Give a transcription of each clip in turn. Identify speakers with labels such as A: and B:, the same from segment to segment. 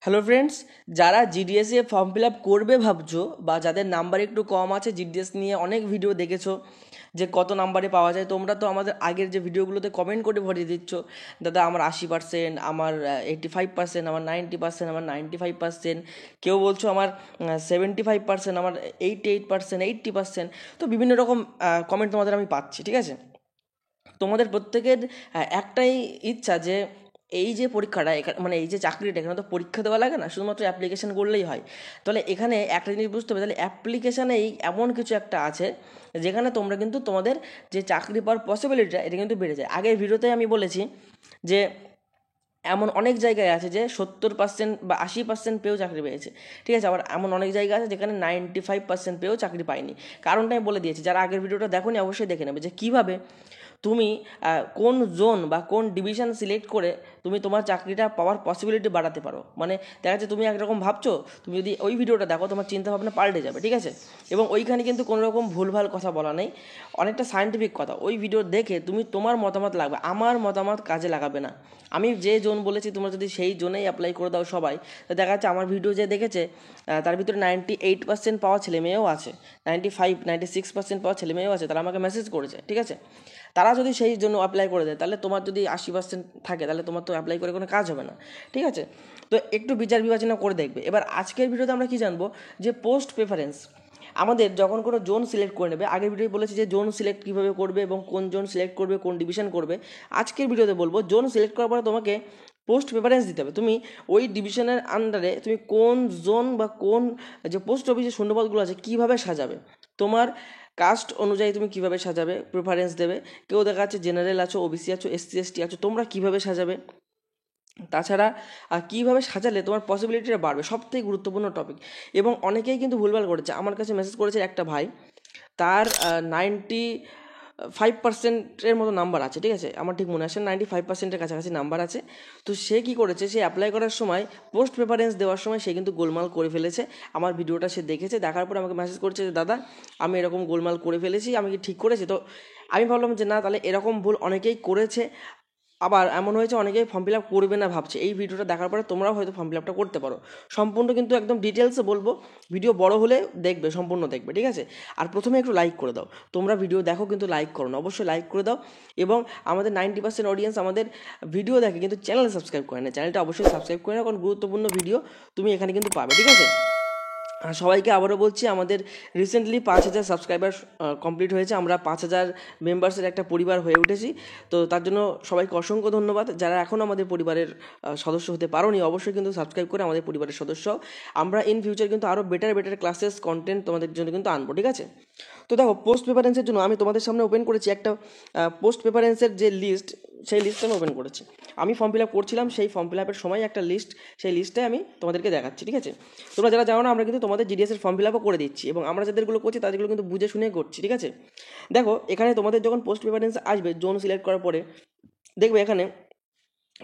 A: Hello friends, যারা জিডিএসে form fill up করবে ভাবছো বা যাদের নাম্বার একটু কম আছে, জিডিএস নিয়ে অনেক ভিডিও দেখেছো যে কত নাম্বারে পাওয়া যায়। তোমরা তো আমাদের আগের যে ভিডিওগুলোতে কমেন্ট করে ভরিয়ে দিচ্ছ, দাদা আমার 80%, আমার 85%, আমার 90%, আমার 95%, কেউ বলছো আমার 75%, আমার 88%, 80%। তো বিভিন্ন রকম কমেন্ট তোমাদের আমি পাচ্ছি, ঠিক আছে। তোমাদের প্রত্যেকের একটাই ইচ্ছা যে এই যে পরীক্ষাটা মানে এই যে চাকরিটা, এখানে তো পরীক্ষা দেওয়া লাগে না, শুধুমাত্র অ্যাপ্লিকেশন করলেই হয়। তাহলে এখানে একটা জিনিস বুঝতে হবে, তাহলে অ্যাপ্লিকেশানেই এমন কিছু একটা আছে যেখানে তোমরা কিন্তু তোমাদের যে চাকরি পাওয়ার পসিবিলিটিটা এটা কিন্তু বেড়ে যায়। আগের ভিডিওতে আমি বলেছি যে এমন অনেক জায়গায় আছে যে 70% বা 80% পেয়েও চাকরি পেয়েছে, ঠিক আছে। আবার এমন অনেক জায়গা আছে যেখানে 95% পেয়েও চাকরি পায়নি। কারণটা আমি বলে দিয়েছি, যারা আগের ভিডিওটা দেখোনি অবশ্যই দেখে নেবে যে কীভাবে তুমি কোন জোন বা কোন ডিভিশন সিলেক্ট করে তুমি তোমার চাকরিটা পাওয়ার পসিবিলিটি বাড়াতে পারো। মানে দেখা যাচ্ছে তুমি একরকম ভাবছো, তুমি যদি ওই ভিডিওটা দেখো তোমার চিন্তাভাবনা পাল্টে যাবে, ঠিক আছে। এবং ওইখানে কিন্তু কোনো রকম ভুলভাল কথা বলা নেই, অনেকটা সায়েন্টিফিক কথা। ওই ভিডিও দেখে তুমি তোমার মতামত লাগবে, আমার মতামত কাজে লাগাবে না। আমি যে জোন বলেছি তোমরা যদি সেই জোনেই অ্যাপ্লাই করে দাও সবাই, তো দেখা যাচ্ছে আমার ভিডিও যে দেখেছে তার ভিতরে 98% পাওয়া ছেলে মেয়েও আছে, 96% পাওয়া ছেলে মেয়েও আছে, তারা আমাকে মেসেজ করেছে, ঠিক আছে। তারা যদি সেই জন্য অ্যাপ্লাই করে দেয়, তাহলে তোমার যদি 80% থাকে, তাহলে তোমার তো অ্যাপ্লাই করে কোনো কাজ হবে না, ঠিক আছে। তো একটু বিচার বিবেচনা করে দেখবে। এবার আজকের ভিডিওতে আমরা কি জানবো, যে পোস্ট প্রেফারেন্স আমাদের যখন কোনো জোন সিলেক্ট করে নেবে। আগের ভিডিও বলেছি যে জোন সিলেক্ট কীভাবে করবে এবং কোন জোন সিলেক্ট করবে, কোন ডিভিশন করবে। আজকের ভিডিওতে বলবো জোন সিলেক্ট করার পরে তোমাকে পোস্ট প্রেফারেন্স দিতে হবে। তুমি ওই ডিভিশনের আন্ডারে তুমি কোন জোন বা কোন যে পোস্ট অফিসের শূন্যপদগুলো আছে কীভাবে সাজাবে, তোমার কাস্ট অনুযায়ী তুমি কীভাবে সাজাবে, প্রেফারেন্স দেবে। কেউ দেখা যাচ্ছে জেনারেল আছো, ওবিসি আছো, এসসি এসটি আছো, তোমরা কীভাবে সাজাবে। তাছাড়া কীভাবে সাজালে তোমার পসিবিলিটিটা বাড়বে, সবথেকে গুরুত্বপূর্ণ টপিক। এবং অনেকেই কিন্তু ভুলভাল করেছে। আমার কাছে মেসেজ করেছে একটা ভাই, তার 95%-এর মতো নাম্বার আছে, ঠিক আছে। আমার ঠিক মনে আসে 95%-এর কাছাকাছি নাম্বার আছে। তো সে কী করেছে, সে অ্যাপ্লাই করার সময় পোস্ট প্রেফারেন্স দেওয়ার সময় সে কিন্তু গোলমাল করে ফেলেছে। আমার ভিডিওটা সে দেখেছে, দেখার পর আমাকে মেসেজ করছে যে দাদা আমি এরকম গোলমাল করে ফেলেছি, আমি কি ঠিক করেছি? তো আমি ভাবলাম যে না, তাহলে এরকম ভুল অনেকেই করেছে। আবার এমন হয়েছে অনেকেই ফর্ম ফিল আপ করবে না ভাবছে। এই ভিডিওটা দেখার পরে তোমরাও হয়তো ফর্ম ফিল আপটা করতে পারো। সম্পূর্ণ কিন্তু একদম ডিটেলসে বলবো, ভিডিও বড় হলে দেখবে, সম্পূর্ণ দেখবে, ঠিক আছে। আর প্রথমে একটু লাইক করে দাও। তোমরা ভিডিও দেখো কিন্তু লাইক করো না, অবশ্যই লাইক করে দাও। এবং আমাদের 90% অডিয়েন্স আমাদের ভিডিও দেখে কিন্তু চ্যানেল সাবস্ক্রাইব করে না। চ্যানেলটা অবশ্যই সাবস্ক্রাইব করে না, কারণ গুরুত্বপূর্ণ ভিডিও তুমি এখানে কিন্তু পাবে, ঠিক আছে। সবাইকে আবারও বলছি, আমাদের রিসেন্টলি 5,000 সাবস্ক্রাইবার কমপ্লিট হয়েছে। আমরা 5,000 মেম্বার্সের একটা পরিবার হয়ে উঠেছি। তো তার জন্য সবাইকে অসংখ্য ধন্যবাদ। যারা এখনও আমাদের পরিবারের সদস্য হতে পারোনি, অবশ্যই কিন্তু সাবস্ক্রাইব করে আমাদের পরিবারের সদস্য। আমরা ইন ফিউচার কিন্তু আরও বেটার ক্লাসেস কন্টেন্ট তোমাদের জন্য কিন্তু আনবো, ঠিক আছে। তো দেখো, পোস্ট প্রেফারেন্সের জন্য আমি তোমাদের সামনে ওপেন করেছি একটা পোস্ট প্রেফারেন্সের যে লিস্ট, সেই লিস্টটা আমি ওপেন করেছি। আমি ফর্ম ফিল আপ করছিলাম, সেই ফর্ম ফিল আপের সময় একটা লিস্ট, সেই লিস্টে আমি তোমাদেরকে দেখাচ্ছি, ঠিক আছে। তোমরা যারা জানো না, আমরা কিন্তু তোমাদের জিডিএসের ফর্ম ফিল আপও করে দিচ্ছি, এবং আমরা যাদেরগুলো করছি তাদেরগুলো কিন্তু বুঝে শুনে করছি, ঠিক আছে। দেখো, এখানে তোমাদের যখন পোস্ট প্রেফারেন্স আসবে, জোন সিলেক্ট করার পরে দেখবে এখানে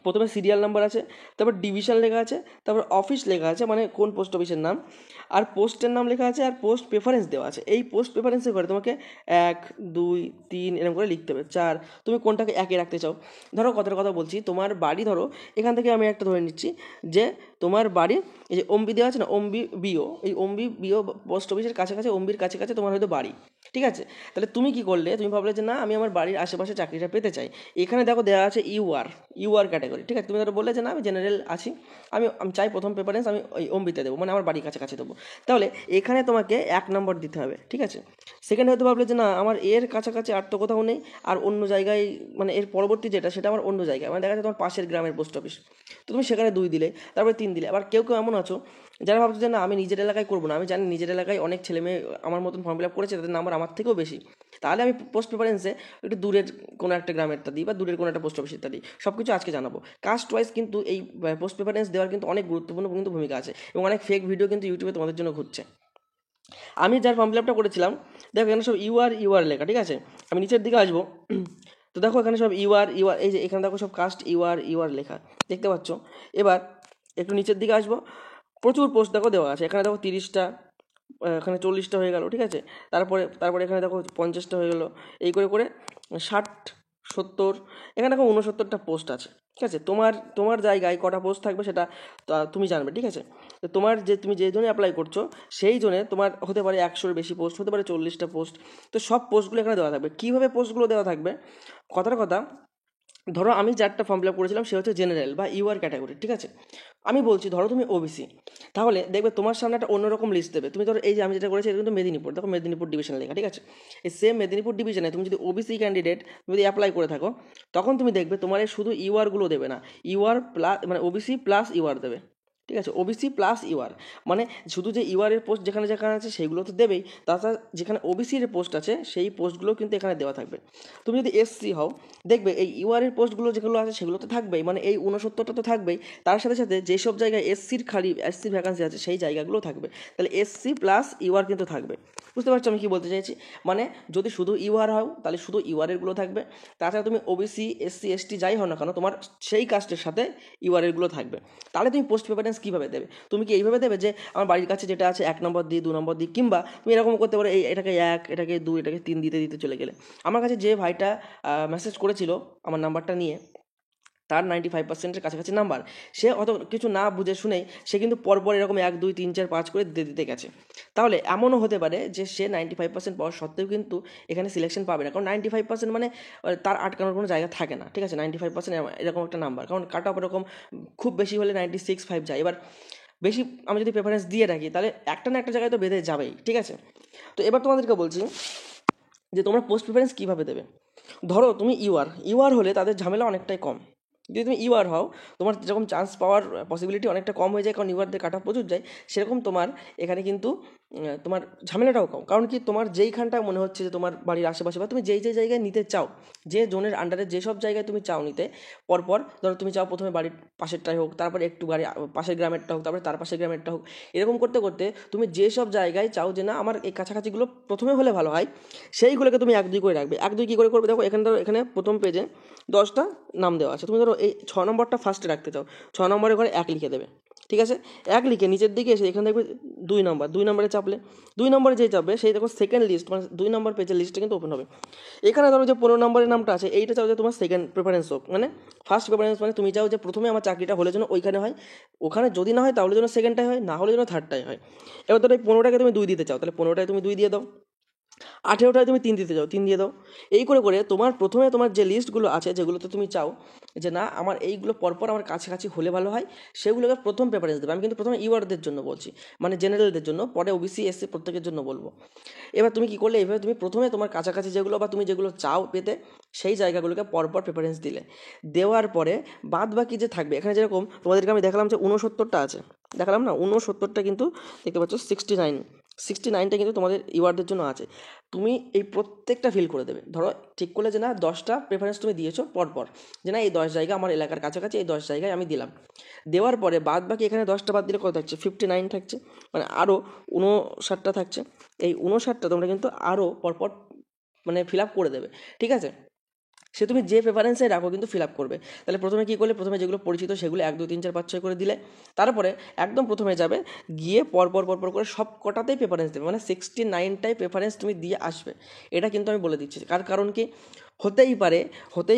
A: প্রথমে সিরিয়াল নাম্বার আছে, তারপর ডিভিশন লেখা আছে, তারপর অফিস লেখা আছে, মানে কোন পোস্ট অফিসের নাম, আর পোস্টের নাম লেখা আছে, আর পোস্ট প্রেফারেন্স দেওয়া আছে। এই পোস্ট প্রেফারেন্সের ঘরে তোমাকে 1, 2, 3 এরকম করে লিখতে হবে। 4, তুমি কোনটাকে 1-এ রাখতে চাও। ধরো কথার কথা বলছি, তোমার বাড়ি, ধরো এখান থেকে আমি একটা ধরে নিচ্ছি যে তোমার বাড়ি, এই যে ওমবি দেওয়া আছে না, ওমবি বিও, এই ওমবি বিও পোস্ট অফিসের কাছাকাছি, ওমবির কাছাকাছি তোমার হয়তো বাড়ি, ঠিক আছে। তাহলে তুমি কি করলে, তুমি ভাবলে যে না, আমি আমার বাড়ির আশেপাশে চাকরিটা পেতে চাই। এখানে দেখো দেওয়া আছে ইউআর ক্যাটাগরি, ঠিক আছে। তুমি ধরো বললে যে না, আমি জেনারেল আছি, আমি চাই প্রথম প্রেফারেন্স আমি ওই ওমবিতে দেবো, মানে আমার বাড়ির কাছাকাছি দেবো। তাহলে এখানে তোমাকে 1 নম্বর দিতে হবে, ঠিক আছে। সেকেন্ড হয়তো ভাবলে যে না, আমার এর কাছাকাছি আর তো কোথাও নেই, আর অন্য জায়গায়, মানে এর পরবর্তী যেটা সেটা আমার অন্য জায়গায়, মানে দেখা যাচ্ছে তোমার পাশের গ্রামের পোস্ট অফিস, তো তুমি সেখানে 2 দিলে, তারপরে 3 দিলে। আবার কেউ কেউ এমন আছো যারা ভাবছো যে না, আমি নিজের এলাকায় করবো না, আমি জানি নিজের এলাকায় অনেক ছেলে মেয়ে আমার মতন ফর্ম ফিল আপ করেছে, তাদের নাম্বার আমার থেকেও বেশি, তাহলে আমি পোস্ট প্রেফারেন্সে একটু দূরের কোনো একটা গ্রামেরটা দিই, বা দূরের কোনো একটা পোস্ট অফিসেরটা দিই। সব কিছু আজকে জানাবো। কাস্ট ওয়াইজ কিন্তু এই পোস্ট প্রেফারেন্স দেওয়ার কিন্তু অনেক গুরুত্বপূর্ণ কিন্তু ভূমিকা আছে, এবং অনেক ফেক ভিডিও কিন্তু ইউটিউবে তোমাদের জন্য ঘুরছে। আমি যার ফর্ম ফিল আপটা করেছিলাম, দেখো এখানে সব ইউআর লেখা, ঠিক আছে। আমি নিচের দিকে আসবো, তো দেখো এখানে সব ইউআর, এই যে এখানে দেখো সব কাস্ট ইউআর লেখা, দেখতে পাচ্ছ। এবার একটু নিচের দিকে আসবো, প্রচুর পোস্ট দেখো দেওয়া আছে। এখানে দেখো 30টা, এখানে 40টা হয়ে গেল, ঠিক আছে। তারপরে এখানে দেখো 50টা হয়ে গেল, এই করে করে 60, 70, এখানে দেখো 69টা পোস্ট আছে, ঠিক আছে। তোমার জায়গায় কটা পোস্ট থাকবে সেটা তুমি জানবে, ঠিক আছে। তো তুমি যে জন্য অ্যাপ্লাই করছো সেই জন্য তোমার হতে পারে 100-এর বেশি পোস্ট, হতে পারে 40টা পোস্ট। তো সব পোস্টগুলো এখানে দেওয়া থাকবে। কীভাবে পোস্টগুলো দেওয়া থাকবে, কথার কথা, ধরো আমি যারটা ফর্ম ফিল আপ করেছিলাম সে হচ্ছে জেনারেল বা ইউআর ক্যাটাগরি, ঠিক আছে। আমি বলছি ধরো তুমি ওবিসি, তাহলে দেখবে তোমার সামনে একটা অন্যরকম লিস্ট দেবে। তুমি ধরো এই যে আমি যেটা করেছি এটা কিন্তু মেদিনীপুর, দেখো মেদিনীপুর ডিভিশন লেখা, ঠিক আছে। এই সেম মেদিনীপুর ডিভিশনে তুমি যদি ওবিসি ক্যান্ডিডেট যদি অ্যাপ্লাই করে থাকো, তখন তুমি দেখবে তোমার এই শুধু ইউআরগুলো দেবে না, ইউআর প্লাস মানে ওবিসি প্লাস ইউআর দেবে, ঠিক আছে। ওবিসি প্লাস ইউআর মানে শুধু যে ইউআরের পোস্ট যেখানে যেখানে আছে সেইগুলো তো দেবেই, তাছাড়া যেখানে ওবিসির পোস্ট আছে সেই পোস্টগুলো কিন্তু এখানে দেওয়া থাকবে। তুমি যদি এসসি হও, দেখবে এই ইউআরের পোস্টগুলো যেগুলো আছে সেগুলো তো থাকবেই, মানে এই 69টা তো থাকবেই, তার সাথে সাথে যেসব জায়গায় এসসির ভ্যাকান্সি আছে সেই জায়গাগুলো থাকবে। তাহলে এসসি প্লাস ইউআর কিন্তু থাকবে। বুঝতে পারছো আমি কী বলতে চাইছি? মানে যদি শুধু ইউআর হও তাহলে শুধু ইউআরেরগুলো থাকবে, তাছাড়া তুমি ওবিসি এসসি এসটি যাই হও না কেন তোমার সেই কাস্টের সাথে ইউআরেরগুলো থাকবে। তাহলে তুমি পোস্ট প্রেফারেন্স কীভাবে দেবে? তুমি কি এইভাবে দেবে যে আমার বাড়ির কাছে যেটা আছে 1 নম্বর দিই, 2 নম্বর দিই, কিংবা তুমি এরকম করতে পারো এটাকে 1, এটাকে 2, এটাকে 3 দিতে দিতে চলে গেলে। আমার কাছে যে ভাইটা মেসেজ করেছিল আমার নাম্বারটা নিয়ে, তার 95%-এর কাছাকাছি নাম্বার, সে অত কিছু না বুঝে শুনেই সে কিন্তু পরপর এরকম 1, 2, 3, 4, 5 করে দিতে গেছে। তাহলে এমনও হতে পারে যে সে 95% পাওয়ার সত্ত্বেও কিন্তু এখানে সিলেকশন পাবে না, কারণ 95% মানে তার আটকানোর কোনো জায়গা থাকে না, ঠিক আছে। 95% এরকম একটা নাম্বার, কারণ কাট অফ এরকম খুব বেশি হলে 96.5 যায়। এবার বেশি আমি যদি প্রেফারেন্স দিয়ে রাখি তাহলে একটা না একটা জায়গায় তো বেঁধে যাবেই, ঠিক আছে। তো এবার তোমাদেরকে বলছি যে তোমরা পোস্ট প্রেফারেন্স কীভাবে দেবে। ধরো তুমি ইউআর হলে তাদের ঝামেলা অনেকটাই কম। যদি তুমি ইউআর হও তোমার যেরকম চান্স পাওয়ার পসিবিলিটি অনেকটা কম হয়ে যায়, কারণ ইউআরদের কাট অফ প্রচুর যায়, সেরকম তোমার এখানে কিন্তু তোমার ঝামেলাটাও কম। কারণ কি, তোমার যেইখানটা মনে হচ্ছে যে তোমার বাড়ির আশেপাশে বা তুমি যেই জায়গায় নিতে চাও, যে জোনের আন্ডারে যেসব জায়গায় তুমি চাও নিতে, পরপর ধরো তুমি চাও প্রথমে বাড়ির পাশেরটাই হোক, তারপরে একটু বাড়ি পাশের গ্রামেরটা হোক, তারপরে তার পাশের গ্রামেরটা হোক, এরকম করতে করতে তুমি যেসব জায়গায় চাও যে না আমার এই কাছাকাছিগুলো প্রথমে হলে ভালো হয়, সেইগুলোকে তুমি 1, 2 করে রাখবে। 1, 2 কী করে করবে দেখো, এখানে ধরো এখানে প্রথম পেজে 10টা নাম দেওয়া আছে, তুমি ধরো এই 6 নম্বরটা ফার্স্টে রাখতে চাও, 6 নম্বরের ঘরে 1 লিখে দেবে, ঠিক আছে। 1 লিখে নিচের দিকে এসে এখানে দেখবে 2 নম্বর, 2 নম্বরে চাপলে 2 নম্বরে যেই চাপবে সেই দেখো সেকেন্ড লিস্ট, মানে 2 নম্বর পেজের লিস্টটা কিন্তু ওপেন হবে। এখানে ধরো যে 15 নম্বরের নামটা আছে এইটা চাও যে তোমার সেকেন্ড প্রেফারেন্স হোক, মানে ফার্স্ট প্রেফারেন্স মানে তুমি চাও যে প্রথমে আমার চাকরিটা হলে যেন ওইখানে হয়, ওখানে যদি না হয় তাহলে যেন সেকেন্ডটাই হয়, না হলে যেন থার্ডটাই হয়। এবার ধরো এই 15টাকে তুমি 2 দিতে চাও, তাহলে 15টায় তুমি 2 দিয়ে দাও, 18টায় তুমি 3 দিতে চাও, 3 দিয়ে দাও। এই করে করে তোমার প্রথমে তোমার যে লিস্টগুলো আছে যেগুলোতে তুমি চাও যে না আমার এইগুলো পরপর আমার কাছাকাছি হলে ভালো হয়, সেগুলোকে প্রথম প্রেফারেন্স দেবে। আমি কিন্তু প্রথমে ইউআরদের জন্য বলছি, মানে জেনারেলদের জন্য, পরে ওবিসি এসসি প্রত্যেকের জন্য বলবো। এবার তুমি কী করলে, এইভাবে তুমি প্রথমে তোমার কাছাকাছি যেগুলো বা তুমি যেগুলো চাও পেতে সেই জায়গাগুলোকে পরপর প্রেফারেন্স দিলে, দেওয়ার পরে বাদ বাকি যে থাকবে, এখানে যেরকম তোমাদেরকে আমি দেখালাম যে 69টা আছে, দেখালাম না 69টা কিন্তু দেখতে পাচ্ছ 69টা কিন্তু তোমাদের ইউআরদের জন্য আছে। তুমি এই প্রত্যেকটা ফিল করে দেবে। ধরো ঠিক করলে যে না 10টা প্রেফারেন্স তুমি দিয়েছো পরপর, যে না এই 10 জায়গা আমার এলাকার কাছাকাছি, এই 10 জায়গায় আমি দিলাম। দেওয়ার পরে বাদ বাকি এখানে 10টা বাদ দিলে কত থাকছে, 59 থাকছে, মানে আরও 59টা থাকছে। এই 59টা তোমরা কিন্তু আরও পরপর মানে ফিল আপ করে দেবে, ঠিক আছে। সে তুমি যে প্রেফারেন্সে রাখো কিন্তু ফিল আপ করবে। তাহলে প্রথমে কী করলে, প্রথমে যেগুলো পরিচিত সেগুলো 1, 2, 3, 4, 5, 6 করে দিলে, তারপরে একদম প্রথমে যাবে, গিয়ে পরপর করে সব কটাতেই প্রেফারেন্স দেবে, মানে 69টাই প্রেফারেন্স তুমি দিয়ে আসবে। এটা কিন্তু আমি বলে দিচ্ছি, কারণ কি হতেই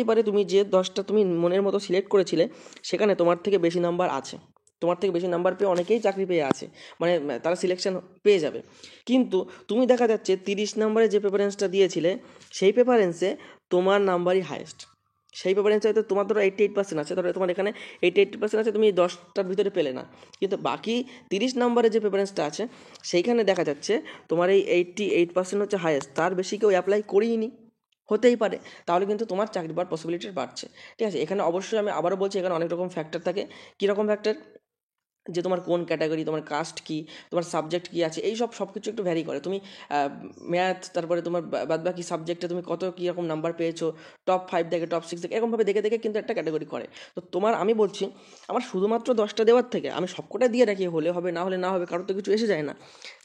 A: পারে তুমি যে 10টা তুমি মনের মতো সিলেক্ট করেছিলে সেখানে তোমার থেকে বেশি নাম্বার আছে, তোমার থেকে বেশি নাম্বার পেয়ে অনেকেই চাকরি পেয়ে আছে, মানে তারা সিলেকশন পেয়ে যাবে। কিন্তু তুমি দেখা যাচ্ছে 30 নম্বরে যে প্রেফারেন্সটা দিয়েছিলে সেই প্রেফারেন্সে তোমার নাম্বারই হায়েস্ট। সেই প্রেফারেন্সে হয়তো তোমার ধরো 88% আছে, ধরো তোমার এখানে 88% আছে, তুমি 10টার ভিতরে পেলে না, কিন্তু বাকি 30 নম্বরে যে প্রেফারেন্সটা আছে সেইখানে দেখা যাচ্ছে তোমার এই 88% হচ্ছে হায়েস্ট, তার বেশি কেউ অ্যাপ্লাই করিনি। হতেই পারে, তাহলে কিন্তু তোমার চাকরি পাওয়ার পসিবিলিটি বাড়ছে, ঠিক আছে। এখানে অবশ্যই আমি আবারও বলছি, এখানে অনেক রকম ফ্যাক্টর থাকে। কীরকম ফ্যাক্টর, যে তোমার কোন ক্যাটাগরি, তোমার কাস্ট কী, তোমার সাবজেক্ট কী আছে, এই সব কিছু একটু ভ্যারি করে। তুমি ম্যাথ, তারপরে তোমার বাদবাকি সাবজেক্টে তুমি কত কীরকম নাম্বার পেয়েছো, টপ 5 দেখে, টপ 6 দেখে, এরকমভাবে দেখে কিন্তু একটা ক্যাটাগরি করে। তো আমি বলছি আমার শুধুমাত্র 10টা দেওয়ার থেকে আমি সবকটা দিয়ে রাখি, হলে হবে না হলে না হবে, কারোর তো কিছু এসে যায় না।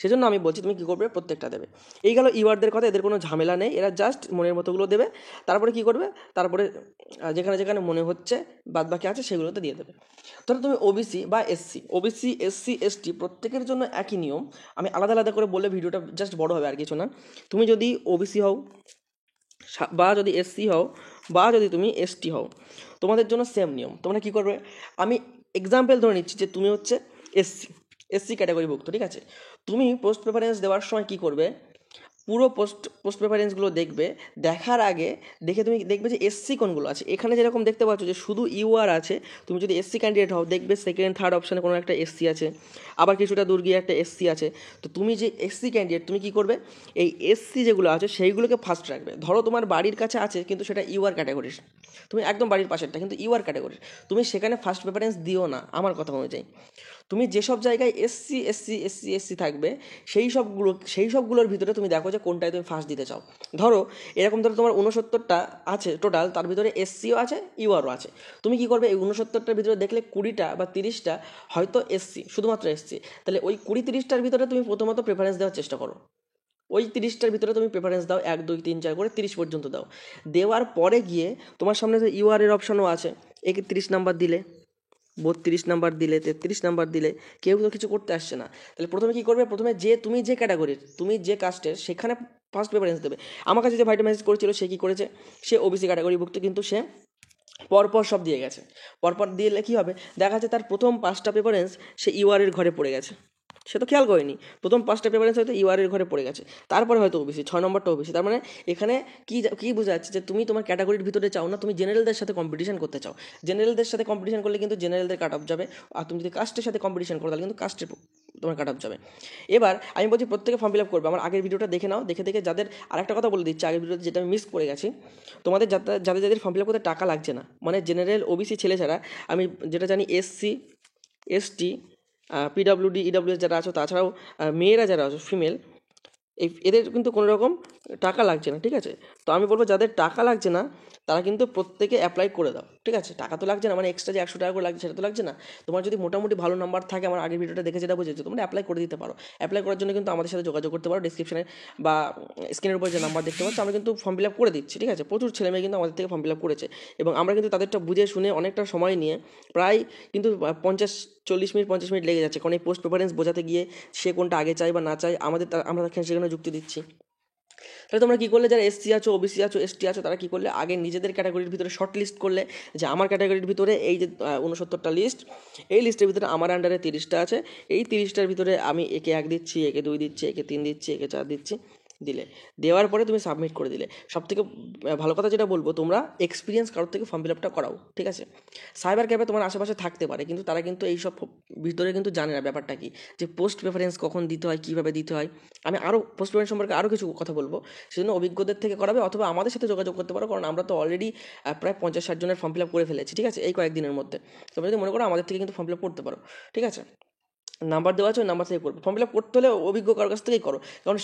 A: সেজন্য আমি বলছি তুমি কী করবে, প্রত্যেকটা দেবে। এই গেল ইউআরদের কথা, এদের কোনো ঝামেলা নেই, এরা জাস্ট মনের মতোগুলো দেবে। তারপরে কী করবে, তারপরে যেখানে যেখানে মনে হচ্ছে বাদবাকি আছে সেগুলোতে দিয়ে দেবে। ধরো তুমি ওবিসি বা ওবিসি এসসি এসটি প্রত্যেকের জন্য একই নিয়ম, আমি আলাদা আলাদা করে বললে ভিডিওটা জাস্ট বড় হবে আর কিছু না। তুমি যদি ওবিসি হও বা যদি এসসি হও বা যদি তুমি এসটি হও, তোমাদের জন্য সেম নিয়ম। তোমরা কী করবে, আমি এক্সাম্পল ধরে নিচ্ছি যে তুমি হচ্ছে এসসি ক্যাটাগরিভুক্ত, ঠিক আছে। তুমি পোস্ট প্রেফারেন্স দেওয়ার সময় কী করবে, পুরো পোস্ট প্রেফারেন্সগুলো দেখবে, দেখার আগে তুমি দেখবে যে এসসি কোনগুলো আছে। এখানে যেরকম দেখতে পাচ্ছ যে শুধু ইউআর আছে, তুমি যদি এসসি ক্যান্ডিডেট হও দেখবে সেকেন্ড থার্ড অপশানে কোনো একটা এসসি আছে, আবার কিছুটা দূর গিয়ে একটা এসসি আছে। তো তুমি যে এসসি ক্যান্ডিডেট, তুমি কী করবে, এই এসসি যেগুলো আছে সেইগুলোকে ফার্স্ট রাখবে। ধরো তোমার বাড়ির কাছে আছে কিন্তু সেটা ইউআর ক্যাটাগরির, তুমি একদম বাড়ির পাশেরটা কিন্তু ইউআর ক্যাটাগরির, তুমি সেখানে ফার্স্ট প্রেফারেন্স দিও না আমার কথা অনুযায়ী। তুমি যেসব জায়গায় এসসি থাকবে সেই সবগুলোর ভিতরে তুমি দেখো যে কোনটায় তুমি ফার্স্ট দিতে চাও। ধরো তোমার 69টা আছে টোটাল, তার ভিতরে এসসিও আছে ইউআরও আছে। তুমি কি করবে, এই 69টার ভিতরে দেখলে 20টা বা 30টা হয়তো এসসি, শুধুমাত্র এসসি, তাহলে ওই 20-30টার ভিতরে তুমি প্রথমত প্রেফারেন্স দেওয়ার চেষ্টা করো। ওই 30টার ভিতরে তুমি প্রেফারেন্স দাও, 1 2 3 4 করে 30 পর্যন্ত দাও। দেওয়ার পরে গিয়ে তোমার সামনে যে ইউআর এর অপশানও আছে, 31 নাম্বার দিলে, 32 নাম্বার দিলে, 33 নাম্বার দিলে, কেউ তো কিছু করতে আসছে না। তাহলে প্রথমে কী করবে, প্রথমে তুমি যে ক্যাটাগরির, তুমি যে কাস্টের, সেখানে ফার্স্ট প্রেফারেন্স দেবে। আমার কাছে যে ভাইটা মেসেজ করেছিল সে কী করেছে, সে ওবিসি ক্যাটাগরিভুক্ত, কিন্তু সে পরপর সব দিয়ে গেছে। পরপর দিলে কী হবে, দেখা যাচ্ছে তার প্রথম 5টা প্রেফারেন্স সে ইউআরের ঘরে পড়ে গেছে, সে তো খেয়াল করেনি, প্রথম 5টা প্রেফারেন্স হয়তো ইউআরের ঘরে পড়ে গেছে, তারপরে হয়তো ওবিসি 6 নম্বরটা ওবিসি। তার মানে এখানে কী বোঝা যাচ্ছে যে তুমি তোমার ক্যাটাগরির ভিতরে চাও না, তুমি জেনারেলদের সাথে কম্পিটিশন করতে চাও। জেনারেলদের সাথে কম্পিটিশন করলে কিন্তু জেনারেলদের কাট অফ যাবে, আর তুমি যদি কাস্টের সাথে কম্পিটিশন করো তাহলে কিন্তু কাস্টের তোমার কাট অফ যাবে। এবার আমি বলছি প্রত্যেকে ফর্ম ফিল আপ করবে। আমার আগের ভিডিওটা দেখে নাও, দেখে যাদের আরেকটা কথা বলে দিচ্ছি, আগের ভিডিওতে যেটা আমি মিস করে গেছি, তোমাদের যাদের ফর্ম ফিল আপ করতে টাকা লাগছে না, মানে জেনারেল ওবিসি ছেলে ছাড়া, আমি যেটা জানি এসসি এসটি পিডাব্লিউডি ইডাব্লিউএস যারা আছো, তাছাড়াও মেয়েরা যারা আছো ফিমেল, এদের কিন্তু কোনো রকম টাকা লাগছে না, ঠিক আছে। তো আমি বলবো যাদের টাকা লাগছে না তারা কিন্তু প্রত্যেকে অ্যাপ্লাই করে দাও, ঠিক আছে। টাকা তো লাগছে না, মানে এক্সট্রা যে 100 টাকা করে লাগছে সেটা তো লাগছে না। তোমার যদি মোটামুটি ভালো নাম্বার থাকে, আমার আগের ভিডিওটা দেখে যেটা বুঝেছো, তোমরা অ্যাপ্লাই করে দিতে পারো। অ্যাপ্লাই করার জন্য কিন্তু আমাদের সাথে যোগাযোগ করতে পারো, ডিসক্রিপশনে বা স্ক্রিনের উপর যে নাম্বার দেখতে পাচ্ছ, আমরা কিন্তু ফর্ম ফিল আপ করে দিচ্ছি, ঠিক আছে। প্রচুর ছেলেমেয়ে কিন্তু আমাদের থেকে ফর্ম ফিল আপ করেছে, এবং আমরা কিন্তু তাদেরটা বুঝে শুনে অনেকটা সময় নিয়ে, প্রায় কিন্তু 50 মিনিট লেগে যাচ্ছে, কারণ এই পোস্ট প্রেফারেন্স বোঝাতে গিয়ে সে কোনটা আগে চাই বা না চাই, আমরা সেখানে যুক্তি দিচ্ছি। তাহলে তোমরা কী করলে, যারা এসসি আছো, ওবিসি আছো, এসটি আছো, তারা কী করলে, আগে নিজেদের ক্যাটাগরির ভিতরে শর্ট লিস্ট করলে যে আমার ক্যাটাগরির ভিতরে এই যে 69টা লিস্ট, এই লিস্টের ভিতরে আমার আন্ডারে 30টা আছে, এই 30টার ভিতরে আমি একে 1 দিচ্ছি, একে 2 দিচ্ছি, একে 3 দিচ্ছি, একে 4 দিচ্ছি, দেওয়ার পরে তুমি সাবমিট করে দিলে। সবথেকে ভালো কথা যেটা বলবো, তোমরা এক্সপিরিয়েন্স কারোর থেকে ফর্ম ফিল আপটা করাও, ঠিক আছে। সাইবার ক্যাফে তোমার আশেপাশে থাকতে পারে, কিন্তু তারা কিন্তু এইসব ভিতরে কিন্তু জানে না ব্যাপারটা কি, যে পোস্ট প্রেফারেন্স কখন দিতে হয়, কীভাবে দিতে হয়। আমি আরও পোস্ট প্রেফারেন্স সম্পর্কে আরও কিছু কথা বলবো, সেজন্য অভিজ্ঞদের থেকে করাবে, অথবা আমাদের সাথে যোগাযোগ করতে পারো, কারণ আমরা তো অলরেডি প্রায় 50-60 জনের ফর্ম ফিল আপ করে ফেলেছি, ঠিক আছে, এই কয়েকদিনের মধ্যে। তোমরা যদি মনে করো আমাদের থেকে কিন্তু ফর্ম ফিল আপ করতে পারো, ঠিক আছে। নাম্বার দেওয়া আছে, ওই নাম্বার থেকে করবো। ফর্ম ফিল আপ করতে হলে অভিজ্ঞ কারোর কাছ থেকেই করো, কারণ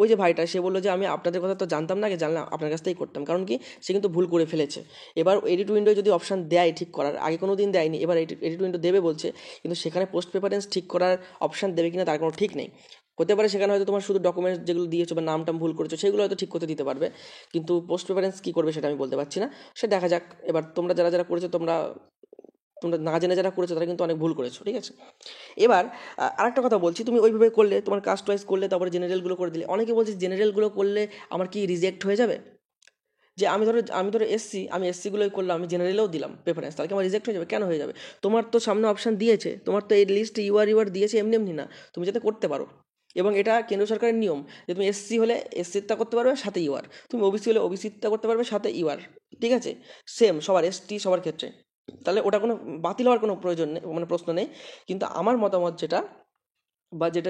A: ওই যে ভাইটা সে বললো যে আমি আপনাদের কথা তো জানতাম না, আগে জানলাম আপনার কাছ থেকেই করতাম, কারণ কি সে কিন্তু ভুল করে ফেলেছে। এবার এডিট উইন্ডো যদি অপশান দেয় ঠিক করার, আগে কোনো দিন দেয়নি, এবার এডিট উইন্ডো দেবে বলছে, কিন্তু সেখানে পোস্ট প্রেফারেন্স ঠিক করার অপশান দেবে কিনা তার কোনো ঠিক নেই। হতে পারে সেখানে হয়তো তোমার শুধু ডকুমেন্টস যেগুলো দিয়েছো বা নামটাম ভুল করেছো সেগুলো হয়তো ঠিক করতে দিতে পারবে, কিন্তু পোস্ট প্রেফারেন্স কী করবে সেটা আমি বলতে পারছি না, সে দেখা যাক। এবার তোমরা যারা করেছো, তোমরা না জেনে যারা করেছো তারা কিন্তু অনেক ভুল করেছো, ঠিক আছে। এবার আরেকটা কথা বলছি, তুমি ওইভাবে করলে, তোমার কাস্ট ওয়াইজ করলে, তারপরে জেনারেলগুলো করে দিলে, অনেকে বলছে জেনারেলগুলো করলে আমার কি রিজেক্ট হয়ে যাবে, যে আমি ধরো এসসি, আমি এসসিগুলোই করলাম, আমি জেনারেলেও দিলাম প্রেফারেন্স, তাহলে কি আমার রিজেক্ট হয়ে যাবে? কেন হয়ে যাবে? তোমার তো সামনে অপশান দিয়েছে, তোমার তো এই লিস্টে ইউআর দিয়েছে এমনি না, তুমি যাতে করতে পারো। এবং এটা কেন্দ্র সরকারের নিয়ম যে তুমি এসসি হলে এসসিরটা করতে পারবে সাথে ইউআর, তুমি ওবিসি হলে ওবিসিরটা করতে পারবে সাথে ইউআর, ঠিক আছে, সেম সবার, এসটি সবার ক্ষেত্রে। তাহলে ওটা কোনো বাতিল হওয়ার কোনো প্রয়োজন নেই, মানে প্রশ্ন নেই। কিন্তু আমার মতামত যেটা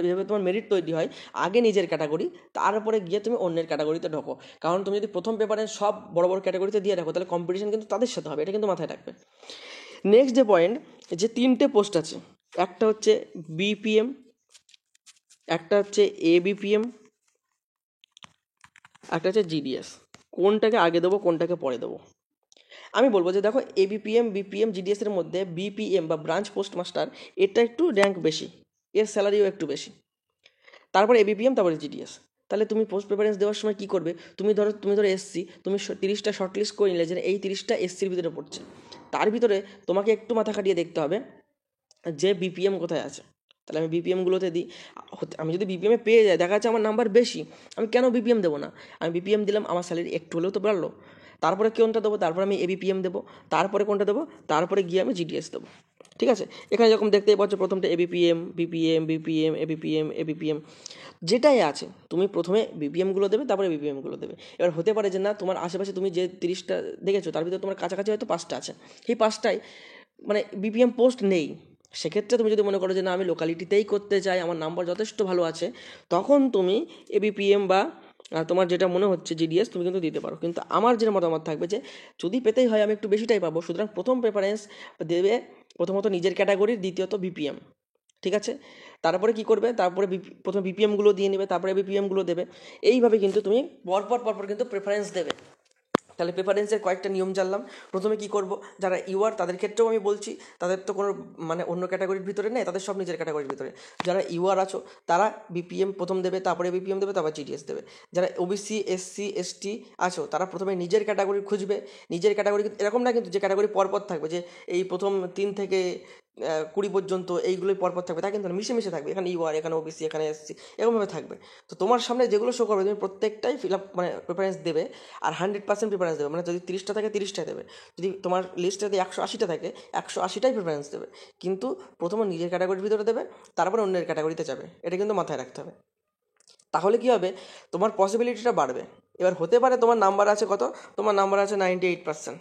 A: যেভাবে তোমার মেরিট তৈরি হয়, আগে নিজের ক্যাটাগরি, তারপরে গিয়ে তুমি অন্যের ক্যাটাগরিতে ঢোকো। কারণ তুমি যদি প্রথম পেপারে সব বড় বড় ক্যাটাগরিতে দিয়ে রাখো, তাহলে কম্পিটিশন কিন্তু তাদের সাথে হবে, এটা কিন্তু মাথায় রাখবে। নেক্সট যে পয়েন্ট, যে 3টে পোস্ট আছে, একটা হচ্ছে বিপিএম, একটা হচ্ছে এবিপিএম, একটা হচ্ছে জিডিএস। কোনটাকে আগে দেবো, কোনটাকে পরে দেবো? আমি বলবো যে দেখো, এবিপিএম, বিপিএম, জিডিএসের মধ্যে বিপিএম বা ব্রাঞ্চ পোস্টমাস্টার, এটা একটু র্যাঙ্ক বেশি, এর স্যালারিও একটু বেশি। তারপরে এবিপিএম, তারপরে জিডিএস। তাহলে তুমি পোস্ট প্রেফারেন্স দেওয়ার সময় কী করবে, তুমি ধরো এসসি, তুমি 30টা শর্ট লিস্ট করে নিলে যে এই 30টা এসসির ভিতরে পড়ছে, তার ভিতরে তোমাকে একটু মাথা খাটিয়ে দেখতে হবে যে বিপিএম কোথায় আছে। তাহলে আমি বিপিএমগুলোতে দিই। আমি যদি বিপিএমে পেয়ে যাই, দেখা যাচ্ছে আমার নাম্বার বেশি, আমি কেন বিপিএম দেবো না? আমি বিপিএম দিলাম, আমার স্যালারি একটু হলেও তো বাড়লো। তারপরে কোনটা দেবো? তারপরে আমি এবিপিএম দেবো। তারপরে কোনটা দেবো? তারপরে গিয়ে আমি জিডিএস দেবো। ঠিক আছে, এখানে যখন দেখতেই পাচ্ছ প্রথমটা ABPM, BPM, BPM, ABPM, ABPM, যেটাই আছে তুমি প্রথমে বিপিএমগুলো দেবে, তারপরে বিপিএমগুলো দেবে। এবার হতে পারে যে না, তোমার আশেপাশে তুমি যে 30টা দেখেছো তার ভিতরে তোমার কাছাকাছি হয়তো 5টা আছে, এই 5টাই মানে বিপিএম পোস্ট নেই। সেক্ষেত্রে তুমি যদি মনে করো যে না, আমি লোকালিটিতেই করতে চাই, আমার নাম্বার যথেষ্ট ভালো আছে, তখন তুমি এবিপিএম বা তোমার যেটা মনে হচ্ছে জিডিএস তুমি কিন্তু দিতে পারো। কিন্তু আমার যেটা মতামত থাকবে যে যদি পেতেই হয় আমি একটু বেশিটাই পাবো, সুতরাং প্রথম প্রেফারেন্স দেবে প্রথমত নিজের ক্যাটাগরির, দ্বিতীয়ত বিপিএম। ঠিক আছে, তারপরে কি করবে? তারপরে প্রথমে বিপিএমগুলো দিয়ে নেবে, তারপরে বিপিএমগুলো দেবে। এইভাবে কিন্তু তুমি পরপর কিন্তু প্রেফারেন্স দেবে। তাহলে প্রেফারেন্সের কয়েকটা নিয়ম জানলাম। প্রথমে কি করব, যারা ইউআর তাদের ক্ষেত্রেও আমি বলছি, তাদের তো কোনো মানে অন্য ক্যাটাগরির ভিতরে নেই, তাদের সব নিজের ক্যাটাগরির ভিতরে। যারা ইউআর আছো তারা বিপিএম প্রথম দেবে, তারপরে বিপিএম দেবে, তারপর জিডিএস দেবে। যারা ওবিসি, এসসি, এসটি আছো তারা প্রথমে নিজের ক্যাটাগরি খুঁজবে। নিজের ক্যাটাগরি এরকম না কিন্তু যে ক্যাটাগরি পরপর থাকবে, যে এই প্রথম 3 থেকে 20 পর্যন্ত এইগুলোই পরপর থাকবে, তা কিন্তু না, মিশে থাকবে। এখানে ইউআর, এখানে ওবিসি, এখানে এসসি, এরকমভাবে থাকবে। তো তোমার সামনে যেগুলো শো করবে তুমি প্রত্যেকটাই ফিল আপ মানে প্রেফারেন্স দেবে, আর 100% প্রেফারেন্স দেবে। মানে যদি 30টা থাকে 30টাই দেবে, যদি তোমার লিস্টে যদি 180টা থাকে 180টাই প্রেফারেন্স দেবে। কিন্তু প্রথমে নিজের ক্যাটাগরির ভিতরে দেবে, তারপরে অন্যের ক্যাটাগরিতে যাবে, এটা কিন্তু মাথায় রাখতে হবে। তাহলে কী হবে, তোমার পসিবিলিটিটা বাড়বে। এবার হতে পারে তোমার নাম্বার আছে কত, তোমার নাম্বার আছে 98%,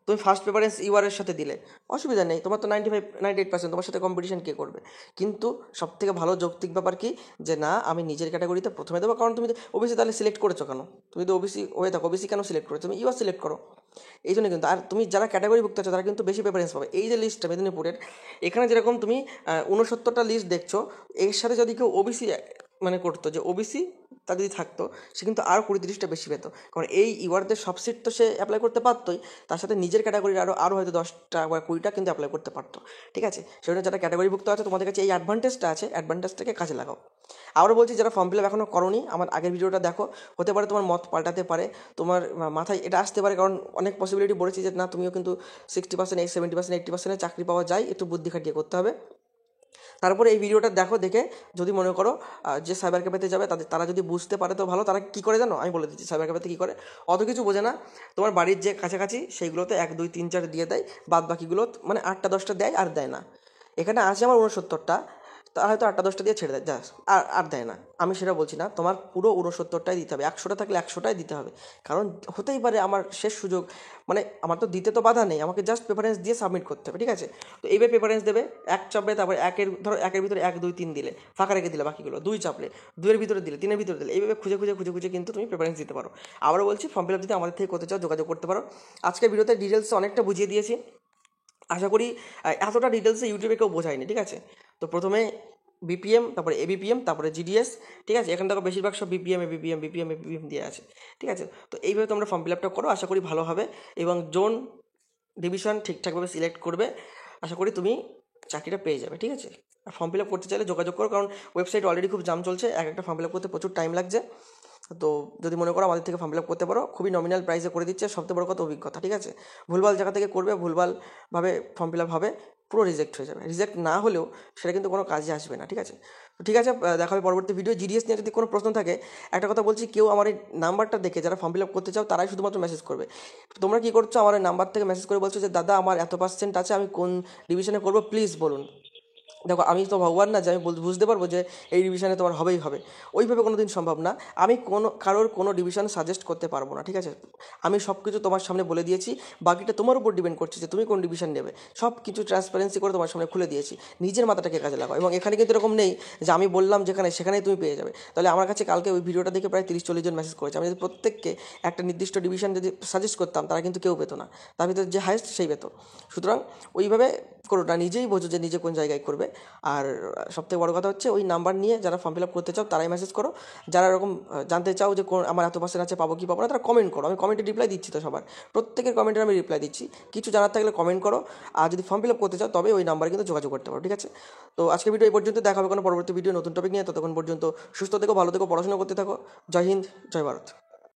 A: তুমি ফার্স্ট প্রেফারেন্স ইউআরের সাথে দিলে অসুবিধা নেই, তোমার তো 98%, তোমার সাথে কম্পিটিশন কে করবে? কিন্তু সবথেকে ভালো যৌক্তিক ব্যাপার কি, যে না আমি নিজের ক্যাটাগরিতে প্রথমে দেবো। কারণ তুমি তো ওবিসি তাহলে সিলেক্ট করেছো কেন? তুমি তো ওবিসি হয়ে থাকো, ওবিসি কেন সিলেক্ট করেছো? তুমি ইউআর সিলেক্ট করো। এই জন্য কিন্তু, আর তুমি যারা ক্যাটাগরিভুক্ত আছো তারা কিন্তু বেশি প্রেফারেন্স পাবে। এই যে লিস্টটা মেদিনীপুরের, এখানে যেরকম তুমি 69টা লিস্ট দেখছো, এর সাথে যদি কেউ ওবিসি মানে করতো, যে ওবিসি তা যদি থাকতো, সে কিন্তু আরও 20-30টা বেশি পেত। কারণ এই ইউআরদের সব সিট তো সে অ্যাপ্লাই করতে পারতোই, তার সাথে নিজের ক্যাটাগরির আরও হয়তো 10টা বা 20টা কিন্তু অ্যাপ্লাই করতে পারতো। ঠিক আছে, সেজন্য যারা ক্যাটাগরিভুক্ত আছে তোমাদের কাছে এই অ্যাডভান্টেজটা আছে, অ্যাডভান্টেজটাকে কাজে লাগাও। আবারও বলছি, যারা ফর্ম ফিল আপ এখনও করোনি, আমার আগের ভিডিওটা দেখো, হতে পারে তোমার মত পাল্টাতে পারে, তোমার মাথায় এটা আসতে পারে। কারণ অনেক পসিবিলিটি বলেছি যে না, তুমিও কিন্তু 60%, 70%, 80% চাকরি পাওয়া যায়, একটু বুদ্ধি খাটিয়ে করতে হবে। তারপরে এই ভিডিওটা দেখো, দেখে যদি মনে করো যে সাইবার ক্যাফেতে যাবে তারা যদি বুঝতে পারে তো ভালো। তারা কী করে জানো, আমি বলে দিচ্ছি সাইবার ক্যাফেতে কী করে। অত কিছু বোঝে না, তোমার বাড়ির যে কাছাকাছি সেইগুলোতে 1, 2, 3, 4 দিয়ে দেয়, বাদ বাকিগুলো মানে 8টা 10টা দেয় আর দেয় না। এখানে আছে আমার 69টা, তারা হয়তো 8টা 10টা দিয়ে ছেড়ে দেয়, যা আর দেয় না। আমি সেটা বলছি না, তোমার পুরো 69টাই দিতে হবে। 100টা থাকলে 100টাই দিতে হবে। কারণ হতেই পারে আমার শেষ সুযোগ, মানে আমার তো দিতে তো বাধা নেই, আমাকে জাস্ট প্রেফারেন্স দিয়ে সাবমিট করতে হবে। ঠিক আছে, তো এইভাবে প্রেফারেন্স দেবে, 1 চাপবে, তারপরে ধরো 1-এর ভিতরে 1, 2, 3 দিলে, ফাঁকা রেখে দিলে বাকিগুলো, 2 চাপলে 2-এর ভিতরে দিলে, 3-এর ভিতরে দিলে, এইভাবে খুঁজে কিন্তু তুমি প্রেফারেন্স দিতে পারো। আবারও বলছি, ফর্ম ফিল আপ যদি আমাদের থেকে করতে চাও যোগাযোগ করতে পারো। আজকের ভিডিওতে ডিটেলসে অনেকটা বুঝিয়ে দিয়েছি, আশা করি এতটা ডিটেলসে ইউটিউবে কেউ বোঝায়নি। ঠিক আছে, তো প্রথমে বিপিএম, তারপরে এবিপিএম, তারপরে জিডিএস। ঠিক আছে, এখান থেকে বেশিরভাগ সব বিপিএম দিয়ে আছে। ঠিক আছে, তো এইভাবে তোমরা ফর্ম ফিল আপটা করো, আশা করি ভালো হবে এবং জোন ডিভিশন ঠিকঠাকভাবে সিলেক্ট করবে, আশা করি তুমি চাকরিটা পেয়ে যাবে। ঠিক আছে, আর ফর্ম ফিল আপ করতে চাইলে যোগাযোগ করো, কারণ ওয়েবসাইট অলরেডি খুব জাম চলছে, একটা ফর্ম ফিল আপ করতে প্রচুর টাইম লাগছে। তো যদি মনে করো আমাদের থেকে ফর্ম ফিল আপ করতে পারো, খুবই নমিনাল প্রাইসে করে দিচ্ছে, সবথেকে বড় কথা অভিজ্ঞতা। ঠিক আছে, ভুলভাল জায়গা থেকে করবে, ভুলভালভাবে ফর্ম ফিল আপ হবে, পুরো রিজেক্ট হয়ে যাবে। রিজেক্ট না হলেও সেটা কিন্তু কোনো কাজে আসবে না। ঠিক আছে, তো ঠিক আছে, দেখা হবে পরবর্তী ভিডিও। জিডিএস নিয়ে যদি কোনো প্রশ্ন থাকে, একটা কথা বলছি, কেউ আমার এই নাম্বারটা দেখে যারা ফর্ম ফিল আপ করতে চাও তারাই শুধুমাত্র মেসেজ করবে। তোমরা কী করছো, আমার এই নাম্বার থেকে মেসেজ করে বলছো যে দাদা আমার এত % আছে, আমি কোন ডিভিশনে করবো প্লিজ বলুন। দেখো, আমি তো ভগবান না যে আমি বুঝতে পারবো যে এই ডিভিশনে তোমার হবেই হবে, ওইভাবে কোনো দিন সম্ভব না। আমি কারোর কোনো ডিভিশন সাজেস্ট করতে পারবো না। ঠিক আছে, আমি সব কিছু তোমার সামনে বলে দিয়েছি, বাকিটা তোমার উপর ডিপেন্ড করছে যে তুমি কোন ডিভিশন নেবে। সব কিছু ট্রান্সপারেন্সি করে তোমার সামনে খুলে দিয়েছি, নিজের মাথাটাকে কাজে লাগাও। এবং এখানে কিন্তু এরকম নেই যে আমি বললাম যেখানে সেখানেই তুমি পেয়ে যাবে। তাহলে আমার কাছে কালকে ওই ভিডিওটা দেখে প্রায় 30-40 জন মেসেজ করেছে। আমি যদি প্রত্যেককে একটা নির্দিষ্ট ডিভিশন যদি সাজেস্ট করতাম, তারা কিন্তু কেউ পেতো না, তার ভিতরে যে হাইয়েস্ট সেই পেতো। সুতরাং ওইভাবে করো না, নিজেই বোঝো যে নিজে কোন জায়গায় করবে। আর সবথেকে বড় কথা হচ্ছে, ওই নাম্বার নিয়ে যারা ফর্ম ফিল আপ করতে চাও তারাই মেসেজ করো। যারা এরকম জানতে চাও যে আমার এত % আছে, পাবো কি পাবো না, তারা কমেন্ট করো। আমি কমেন্টে রিপ্লাই দিচ্ছি তো সবার, প্রত্যেকের কমেন্টে আমি রিপ্লাই দিচ্ছি। কিছু জানার থাকলে কমেন্ট করো, আর যদি ফর্ম ফিল আপ করতে চাও তবে ওই নাম্বারে কিন্তু যোগাযোগ করতে পারো। ঠিক আছে, তো আজকে ভিডিও এই পর্যন্ত, দেখা হবে কোনো পরবর্তী ভিডিও নতুন টপিক নিয়ে। ততক্ষণ পর্যন্ত সুস্থ থেকো, ভালো থেকো, পড়াশোনা করতে থাকো। জয় হিন্দ, জয় ভারত।